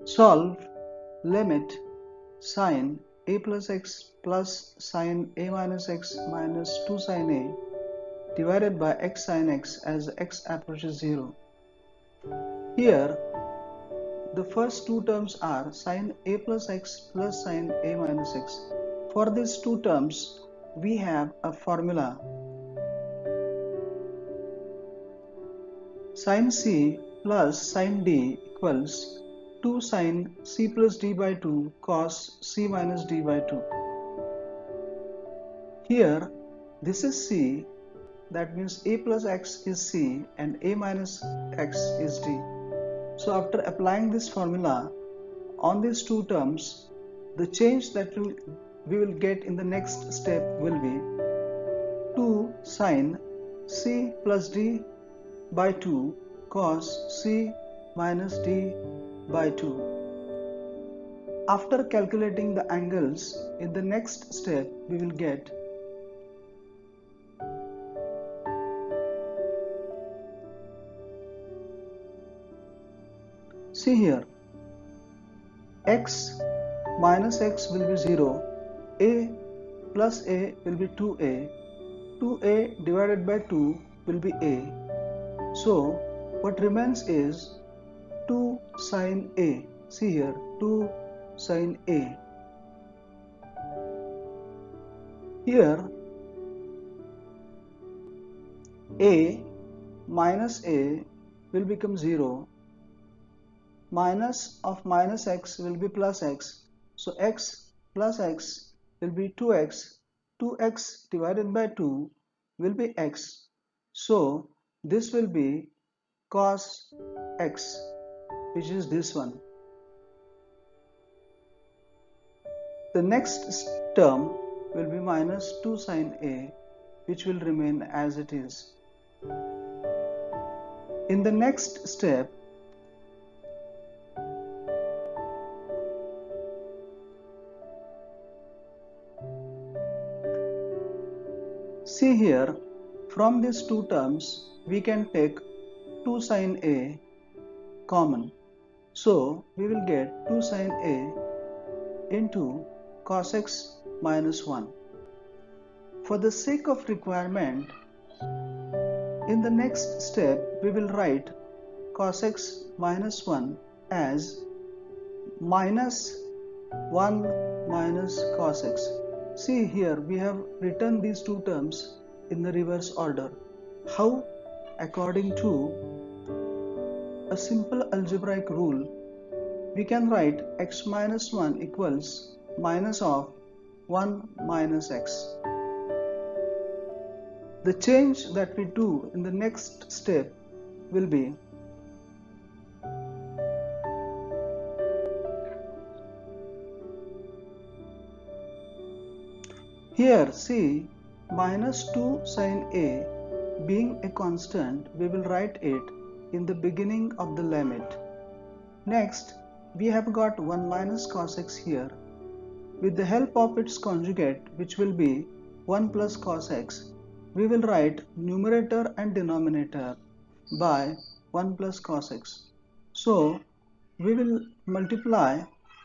Solve limit sin a plus x plus sin a minus x minus 2 sin a divided by x sin x as x approaches 0. Here, the first two terms are sin a plus x plus sin a minus x. For these two terms, we have a formula. Sin c plus sin d equals 2 sin c plus d by 2 cos c minus d by 2. Here, this is c, that means a plus x is c and a minus x is d. So after applying this formula on these two terms, the change that we will get in the next step will be 2 sin c plus d by 2 cos c minus d by 2. After calculating the angles, in the next step we will get see here, x minus x will be 0, a plus a will be 2a, 2a divided by 2 will be a. So what remains is 2 sin a. See here, 2 sin a. Here a minus a will become 0. Minus of minus x will be plus x. So x plus x will be 2x. 2x divided by 2 will be x. So this will be cos x, which is this one. The next term will be minus 2 sin a, which will remain as it is. In the next step, see here, from these two terms, we can take 2 sin a common. So we will get 2 sin a into cos x minus 1. For the sake of requirement, in the next step we will write cos x minus 1 as minus 1 minus cos x. See here, we have written these two terms in the reverse order. How? According to a simple algebraic rule, we can write x minus 1 equals minus of 1 minus x. The change that we do in the next step will be here, see, minus 2 sin a being a constant, we will write it in the beginning of the limit. Next, we have got 1 minus cos x here. With the help of its conjugate, which will be 1 plus cos x, we will write numerator and denominator by 1 plus cos x. So, we will multiply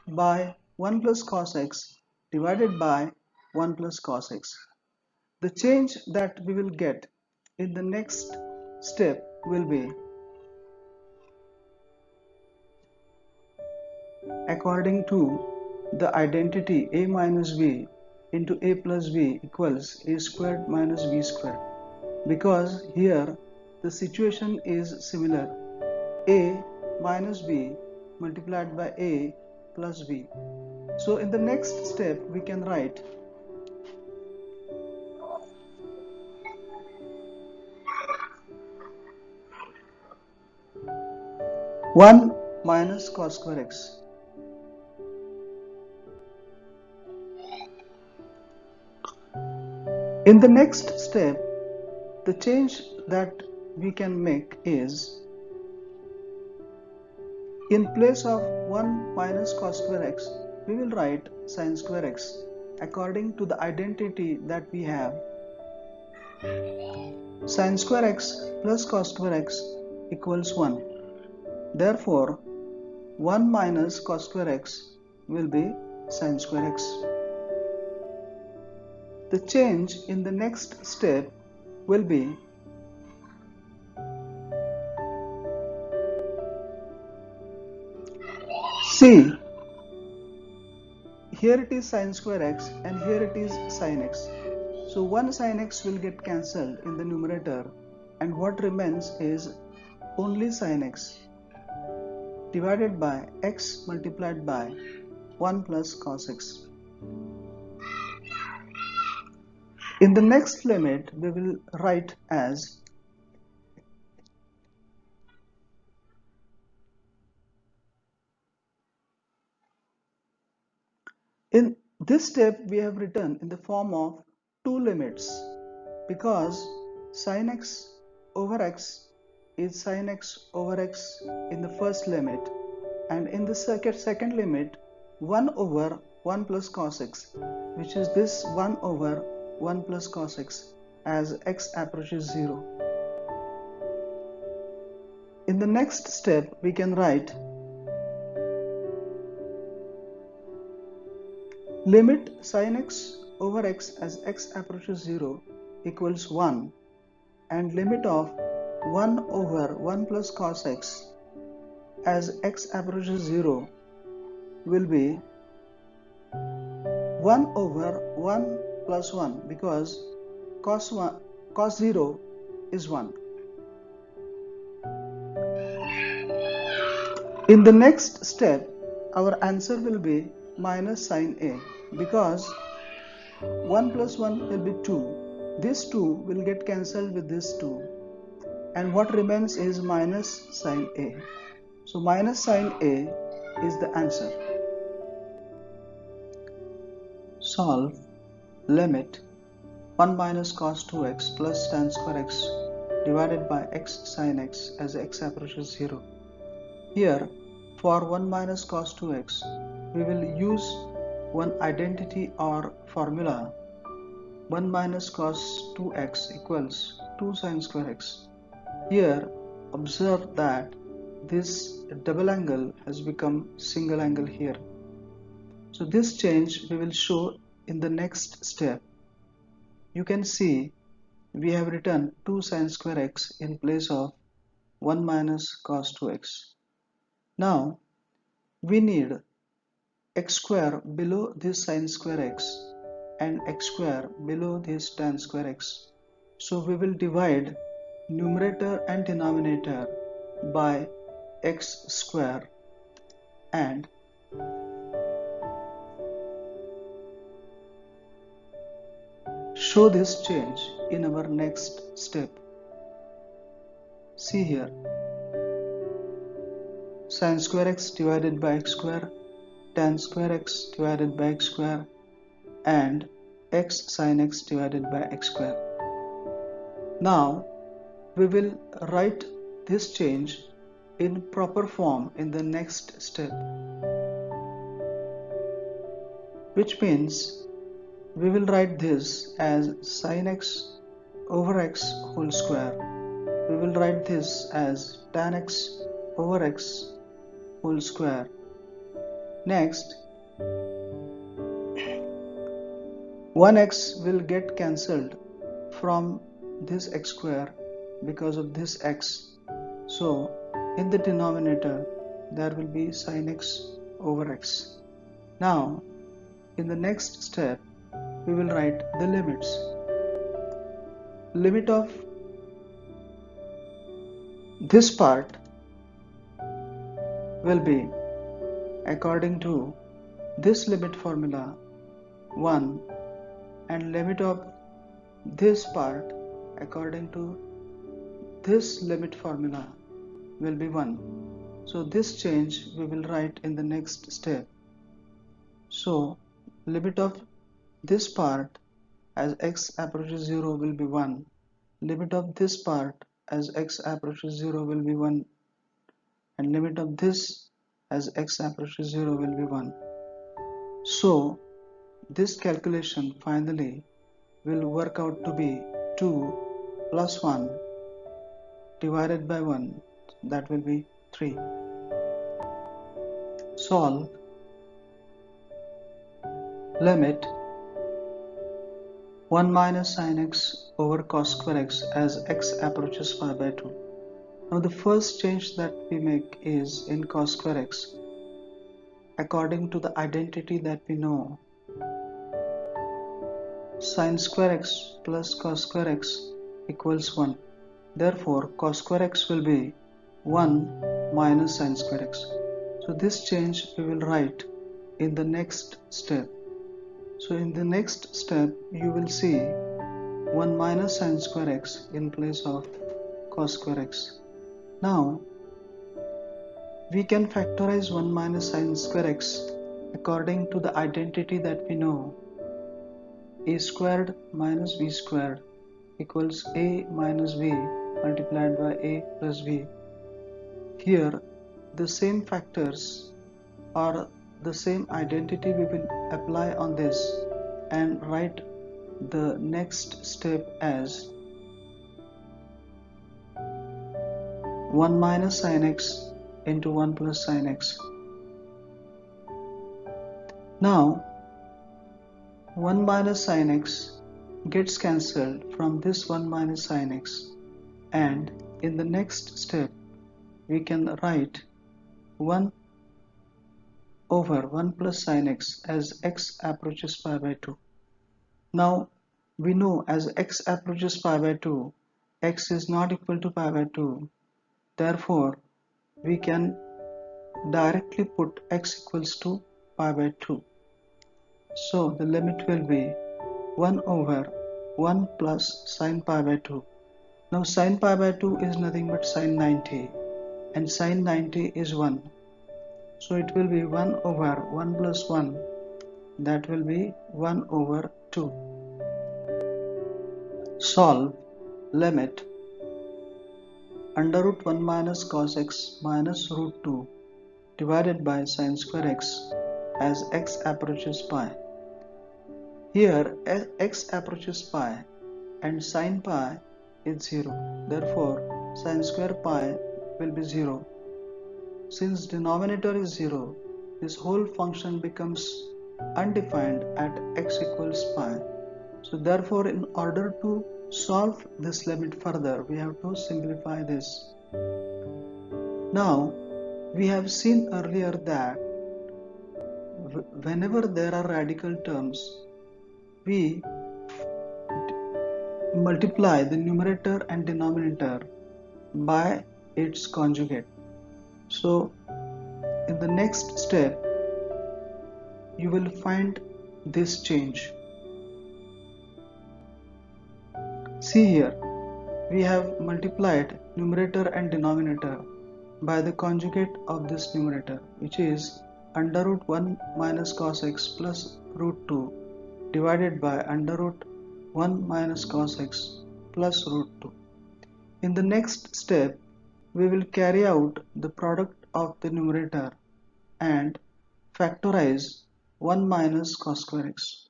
by 1 plus cos x divided by 1 plus cos x. The change that we will get in the next step will be according to the identity a minus b into a plus b equals a squared minus b squared, because here the situation is similar, a minus b multiplied by a plus b. So in the next step we can write one minus cos square x. In the next step, the change that we can make is, in place of 1 minus cos square x, we will write sin square x according to the identity that we have. Sin square x plus cos square x equals 1. Therefore, 1 minus cos square x will be sin square x. The change in the next step will be see, here it is sin square x and here it is sin x. So 1 sin x will get cancelled in the numerator and what remains is only sin x divided by x multiplied by 1 plus cos x. In the next limit we will write as in this step we have written in the form of two limits because sin x over x is sin x over x in the first limit and in the second limit 1 over 1 plus cos x, which is this 1 over 1 plus cos x as x approaches 0. In the next step we can write limit sin x over x as x approaches 0 equals 1 and limit of 1 over 1 plus cos x as x approaches 0 will be 1 over 1 plus 1 because cos 0 is 1. In the next step our answer will be minus sin a because 1 plus 1 will be 2. This 2 will get cancelled with this 2 and what remains is minus sin a. So minus sin a is the answer. Solve limit 1 minus cos 2x plus tan square x divided by x sin x as x approaches 0. Here for 1 minus cos 2x we will use one identity or formula. 1 minus cos 2x equals 2 sin square x. Here observe that this double angle has become single angle here. So this change we will show in the next step. You can see we have written 2 sin square x in place of 1 minus cos 2x. Now we need x square below this sin square x and x square below this tan square x. So we will divide numerator and denominator by x square and show this change in our next step. See here, sin square x divided by x square, tan square x divided by x square and x sin x divided by x square. Now we will write this change in proper form in the next step, which means we will write this as sin x over x whole square. We will write this as tan x over x whole square. Next 1x will get cancelled from this x square because of this x. So in the denominator there will be sin x over x. Now in the next step we will write the limits. Limit of this part will be according to this limit formula 1 and limit of this part according to this limit formula will be 1. So this change we will write in the next step. So limit of this part as x approaches 0 will be 1. Limit of this part as x approaches 0 will be 1 and limit of this as x approaches 0 will be 1. So this calculation finally will work out to be 2 plus 1 divided by 1, that will be 3. Solve limit 1 minus sin x over cos square x as x approaches pi by 2. Now the first change that we make is in cos square x. According to the identity that we know, sin square x plus cos square x equals 1. Therefore, cos square x will be 1 minus sin square x. So this change we will write in the next step. So in the next step, you will see 1 minus sin square x in place of cos square x. Now, we can factorize 1 minus sin square x according to the identity that we know. A squared minus b squared equals a minus b multiplied by a plus b. Here, the same factors or the same identity we will apply on this and write the next step as 1 minus sin x into 1 plus sin x. Now 1 minus sin x gets cancelled from this 1 minus sin x, and in the next step we can write 1 over 1 plus sin x as x approaches pi by 2. Now we know as x approaches pi by 2, x is not equal to pi by 2. Therefore, we can directly put x equals to pi by 2. So the limit will be 1 over 1 plus sin pi by 2. Now sin pi by 2 is nothing but sin 90, and sin 90 is 1. So it will be 1 over 1 plus 1, that will be 1 over 2. Solve limit under root 1 minus cos x minus root 2 divided by sin square x as x approaches pi. Here x approaches pi and sin pi is 0. Therefore, sin square pi will be 0. Since denominator is 0, this whole function becomes undefined at x equals pi. So therefore, in order to solve this limit further, we have to simplify this. Now, we have seen earlier that whenever there are radical terms, we multiply the numerator and denominator by its conjugate. So in the next step, you will find this change. See here, we have multiplied numerator and denominator by the conjugate of this numerator, which is under root 1 minus cos x plus root 2 divided by under root 1 minus cos x plus root 2. In the next step, we will carry out the product of the numerator and factorize 1 minus cos square x.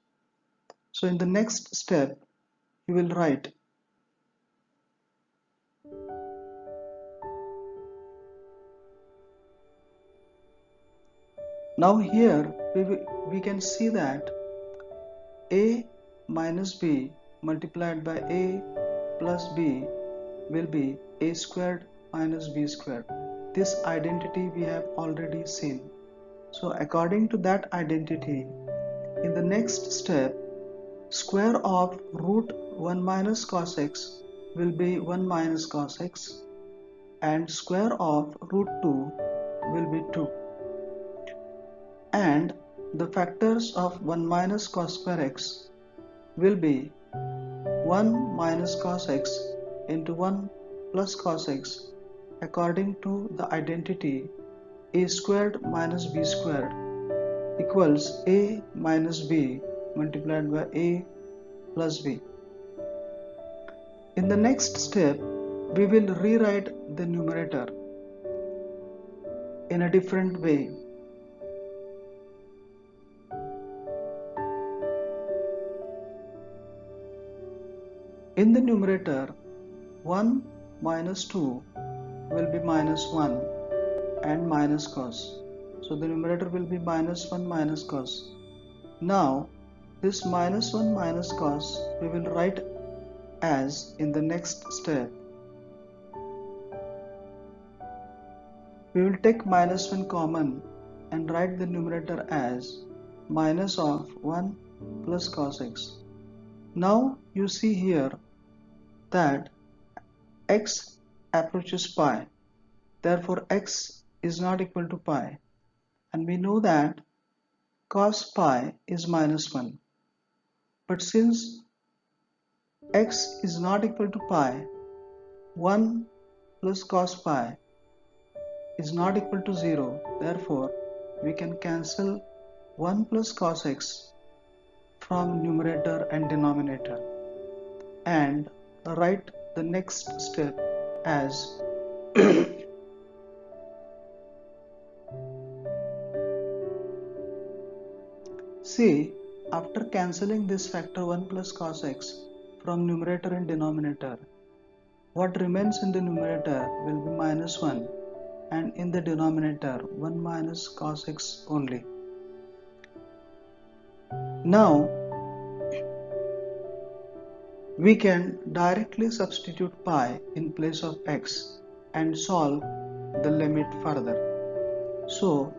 So in the next step, you will write now here we can see that a minus b multiplied by a plus b will be a squared minus b squared. This identity we have already seen. So according to that identity, in the next step, square of root 1 minus cos x will be 1 minus cos x, and square of root 2 will be 2. And the factors of 1 minus cos square x will be 1 minus cos x into 1 plus cos x according to the identity a squared minus b squared equals a minus b multiplied by a plus b. In the next step, we will rewrite the numerator in a different way. In the numerator, 1 minus 2 will be minus 1 and minus cos. So the numerator will be minus 1 minus cos. Now this minus 1 minus cos we will write as in the next step. We will take minus 1 common and write the numerator as minus of 1 plus cos x. Now you see here that x approaches pi, therefore x is not equal to pi, and we know that cos pi is minus 1. But since x is not equal to pi, 1 plus cos pi is not equal to 0, therefore we can cancel 1 plus cos x from numerator and denominator and write the next step as see, after cancelling this factor 1 plus cos x from numerator and denominator, what remains in the numerator will be minus 1 and in the denominator 1 minus cos x only. Now we can directly substitute pi in place of x and solve the limit further. So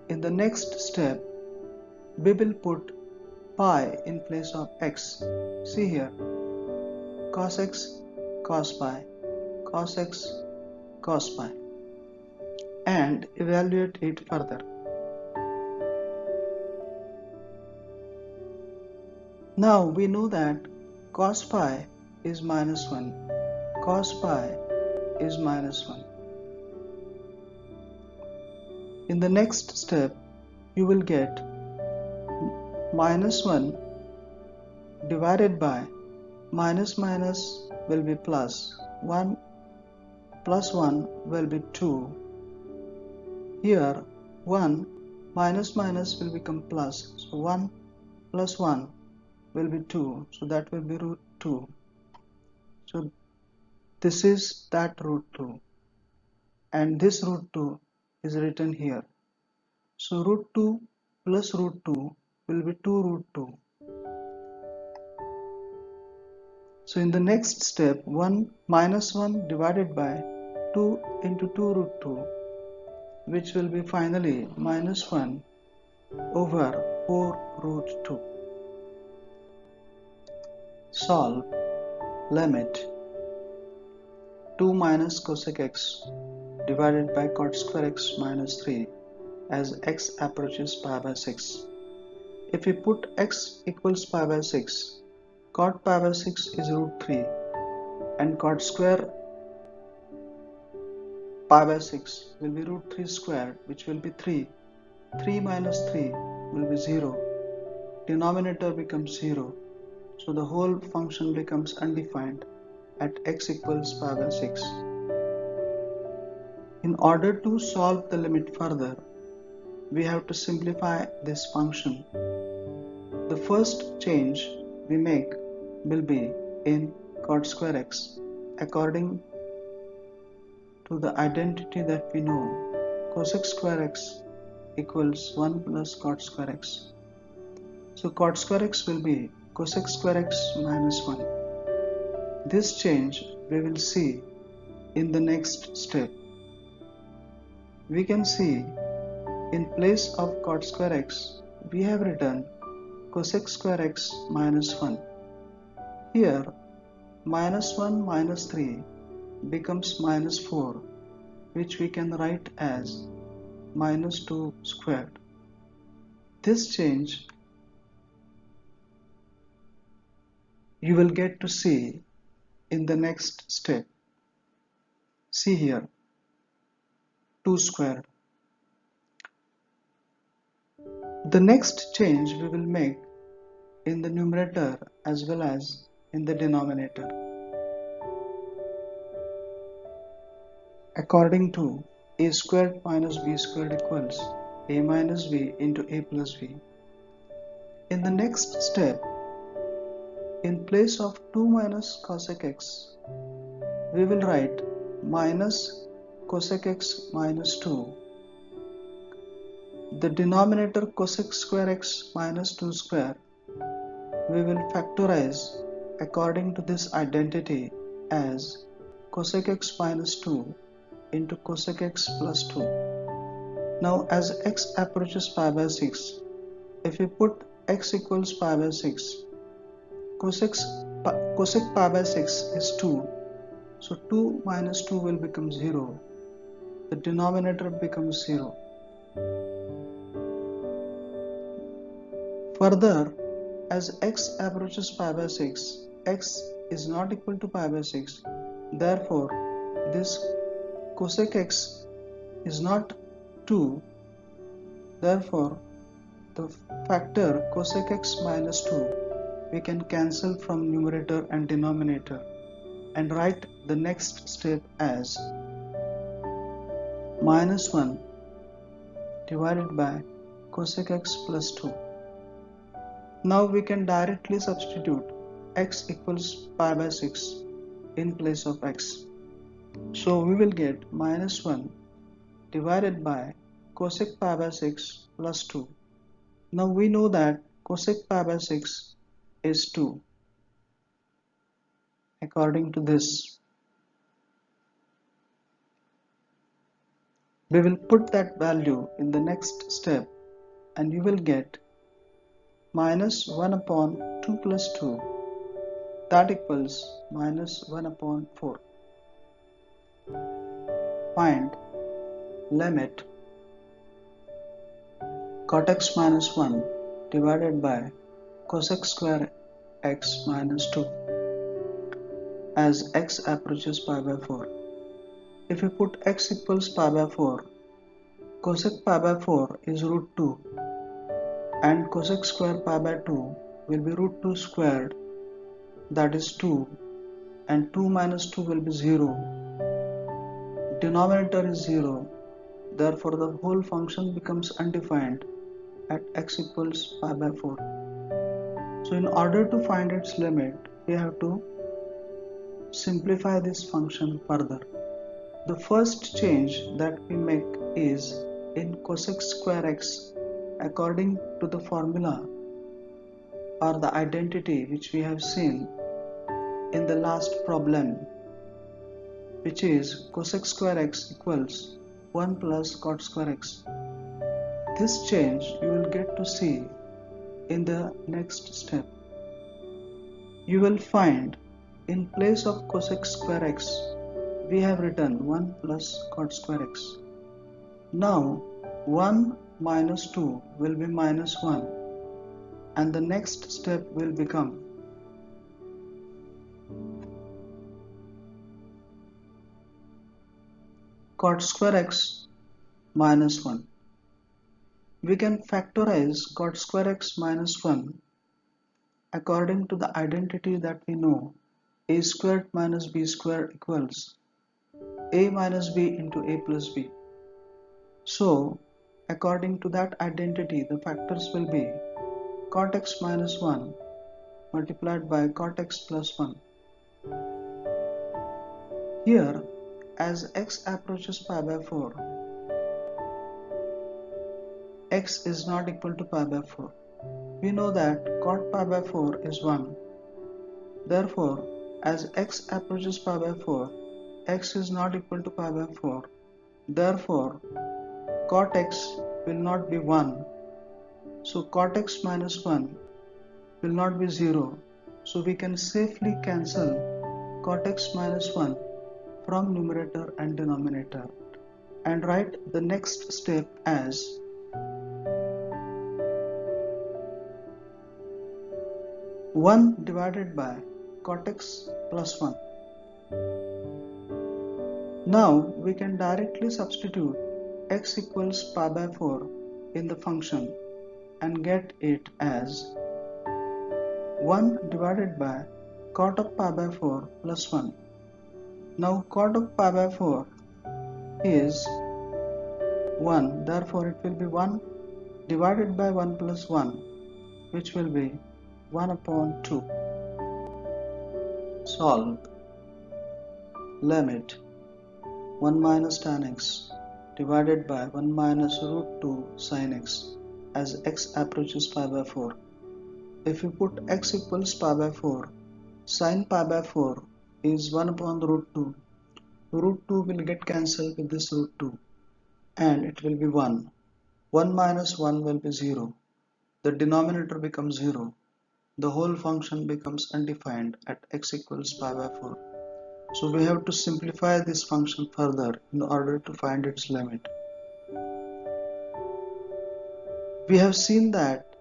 in the next step we will put pi in place of x. See here, cos x, cos pi, cos x, cos pi, and evaluate it further. Now we know that cos pi is minus 1, cos pi is minus 1. In the next step you will get minus 1 divided by minus minus will be plus 1 plus 1 will be 2. Here 1 minus minus will become plus, so 1 plus 1 will be 2, so that will be root 2. So this is that root 2 and this root 2 is written here. So root 2 plus root 2 will be 2 root 2. So in the next step 1 minus 1 divided by 2 into 2 root 2, which will be finally minus 1 over 4 root 2. Solve limit 2 minus cosec x divided by cot square x minus 3 as x approaches pi by 6. If we put x equals pi by 6, cot pi by 6 is root 3 and cot square pi by 6 will be root 3 squared, which will be 3. 3 minus 3 will be 0. Denominator becomes 0. So the whole function becomes undefined at x equals pi by 6. In order to solve the limit further, we have to simplify this function. The first change we make will be in cot square x according to the identity that we know. Cosec square x equals 1 plus cot square x. So cot square x will be cosec square x minus 1. This change we will see in the next step. We can see in place of cot square x we have written cosec square x minus 1. Here minus 1 minus 3 becomes minus 4, which we can write as minus 2 squared. This change you will get to see in the next step. See here, 2 squared. The next change we will make in the numerator as well as in the denominator. According to a squared minus b squared equals a minus b into a plus b. In the next step, in place of 2 minus cosec x, we will write minus cosec x minus 2 the denominator cosec square x minus 2 square, we will factorize according to this identity as cosec x minus 2 into cosec x plus 2. Now as x approaches pi by 6, if we put x equals pi by 6, cosec pi by 6 is 2, so 2 minus 2 will become 0. The denominator becomes 0. Further, as x approaches pi by 6, x is not equal to pi by 6. Therefore, this cosec x is not 2. Therefore, the factor cosec x minus 2 we can cancel from numerator and denominator and write the next step as minus 1 divided by cosec x plus 2. Now we can directly substitute x equals pi by 6 in place of x. So we will get minus 1 divided by cosec pi by 6 plus 2. Now we know that cosec pi by 6 is 2. According to this, we will put that value in the next step and you will get minus 1 upon 2 plus 2, that equals minus 1 upon 4. Find limit cot x minus 1 divided by cosec square x minus 2 as x approaches pi by 4. If we put x equals pi by 4, cosec pi by 4 is root 2 and cosec square pi by 2 will be root 2 squared, that is 2, and 2 minus 2 will be 0. Denominator is 0, therefore the whole function becomes undefined at x equals pi by 4. So in order to find its limit, we have to simplify this function further. The first change that we make is in cosec square x according to the formula or the identity which we have seen in the last problem, which is cosec square x equals 1 plus cot square x. This change you will get to see in the next step. You will find in place of cosec square x, we have written 1 plus cot square x. Now 1 minus 2 will be minus 1 and the next step will become cot square x minus 1. We can factorize cot square x minus 1 according to the identity that we know, a squared minus b squared equals a minus b into a plus b. So according to that identity, the factors will be cot x minus 1 multiplied by cot x plus 1. Here, as x approaches pi by 4, x is not equal to pi by 4. We know that cot pi by 4 is 1. Therefore, as x approaches pi by 4, x is not equal to pi by 4. Therefore, cot x will not be 1. So cot x minus 1 will not be 0. So we can safely cancel cot x minus 1 from numerator and denominator and write the next step as one divided by cot x plus 1. Now we can directly substitute x equals pi by 4 in the function and get it as 1 divided by cot of pi by 4 plus 1. Now cot of pi by 4 is 1, therefore it will be 1 divided by 1 plus 1, which will be 1 upon 2. Solve. Limit 1 minus tan x divided by 1 minus root 2 sin x as x approaches pi by 4. If we put x equals pi by 4, sin pi by 4 is 1 upon root 2. Root 2 will get cancelled with this root 2 and it will be 1. 1 minus 1 will be 0. The denominator becomes 0. The whole function becomes undefined at x equals pi by 4. So we have to simplify this function further in order to find its limit. We have seen that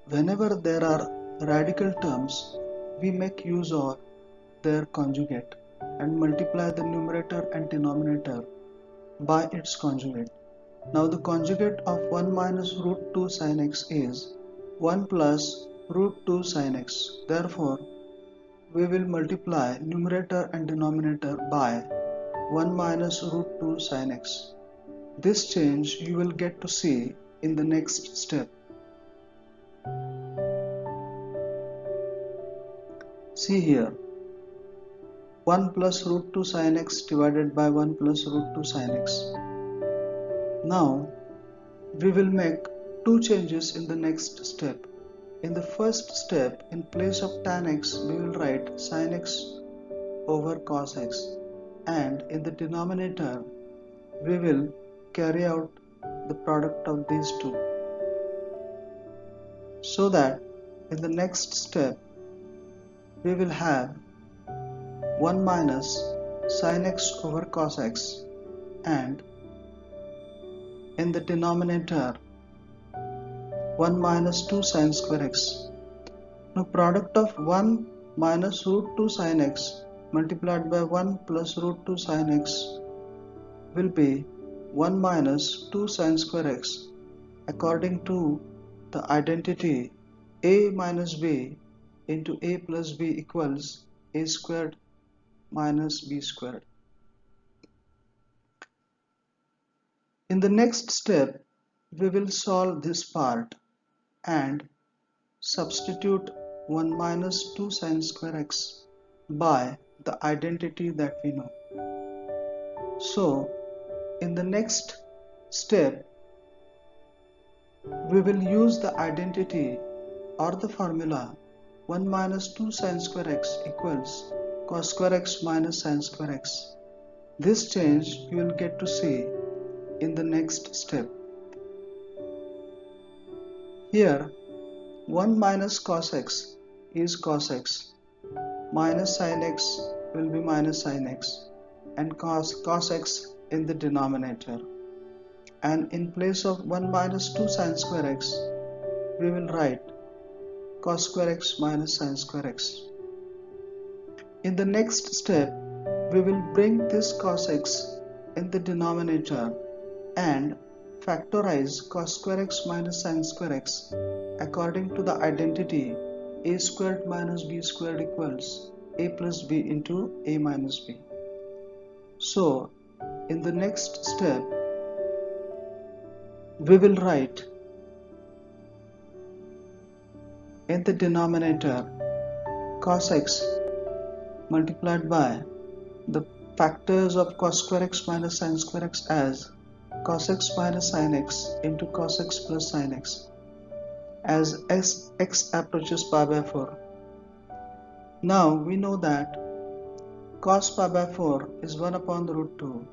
whenever there are radical terms, we make use of their conjugate and multiply the numerator and denominator by its conjugate. Now the conjugate of 1 minus root 2 sin x is 1 plus root 2 sin x. Therefore, we will multiply numerator and denominator by 1 minus root 2 sin x. This change you will get to see in the next step. See here, 1 plus root 2 sin x divided by 1 plus root 2 sin x. Now, we will make two changes in the next step. In the first step, in place of tan x, we will write sin x over cos x, and in the denominator, we will carry out the product of these two. So that in the next step, we will have 1 minus sin x over cos x, and in the denominator 1 minus 2 sin square x. Now product of 1 minus root 2 sin x multiplied by 1 plus root 2 sin x will be 1 minus 2 sin square x according to the identity a minus b into a plus b equals a squared minus b squared. In the next step, we will solve this part and substitute 1 minus 2 sin square x by the identity that we know. So, in the next step, we will use the identity or the formula 1 minus 2 sin square x equals cos square x minus sin square x. This change you will get to see in the next step. Here, 1 minus cos x is cos x, minus sin x will be minus sin x, and cos x in the denominator. And in place of 1 minus 2 sin square x, we will write cos square x minus sin square x. In the next step, we will bring this cos x in the denominator and factorize cos square x minus sin square x according to the identity a squared minus b squared equals a plus b into a minus b. So, in the next step, we will write in the denominator cos x multiplied by the factors of cos square x minus sin square x as cos x minus sin x into cos x plus sin x as x approaches pi by 4. Now we know that cos pi by 4 is 1 upon the root 2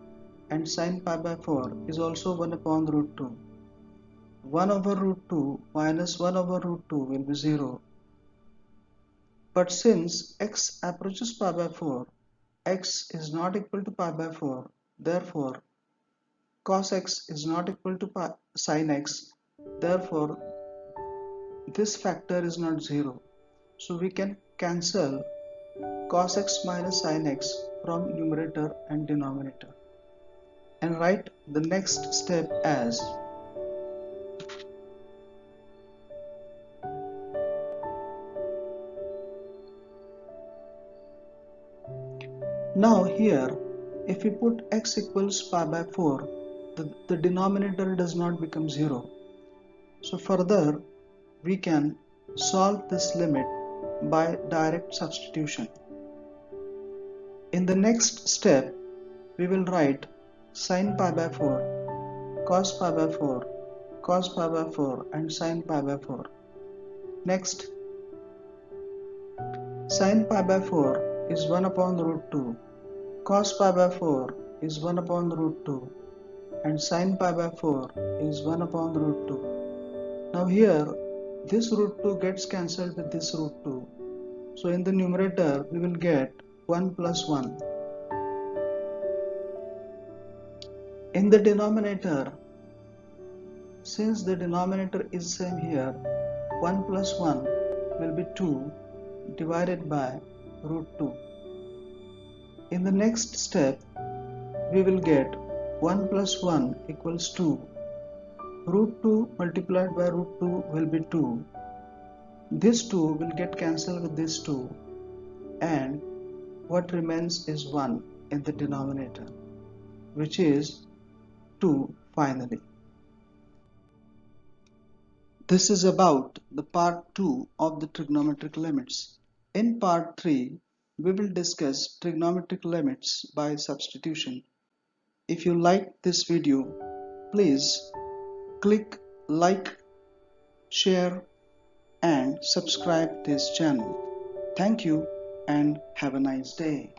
and sin pi by 4 is also 1 upon the root 2. 1 over root 2 minus 1 over root 2 will be 0. But since x approaches pi by 4, x is not equal to pi by 4, therefore cos x is not equal to sin x, therefore this factor is not 0. So we can cancel cos x minus sin x from numerator and denominator and write the next step as now here if we put x equals pi by 4, the denominator does not become 0. So further we can solve this limit by direct substitution. In the next step, we will write sin pi by 4, cos pi by 4, cos pi by 4 and sin pi by 4. Next, sin pi by 4 is 1 upon root 2, cos pi by 4 is 1 upon root 2 and sin pi by 4 is 1 upon root 2. Now here this root 2 gets cancelled with this root 2. So in the numerator we will get 1 plus 1. In the denominator, since the denominator is same here, 1 plus 1 will be 2 divided by root 2. In the next step, we will get 1 plus 1 equals 2. Root 2 multiplied by root 2 will be 2. This 2 will get cancelled with this 2 and what remains is 1 in the denominator, which is 2 finally. This is about the part 2 of the trigonometric limits. In part 3, we will discuss trigonometric limits by substitution. If you like this video, please click like, share and subscribe this channel. Thank you and have a nice day.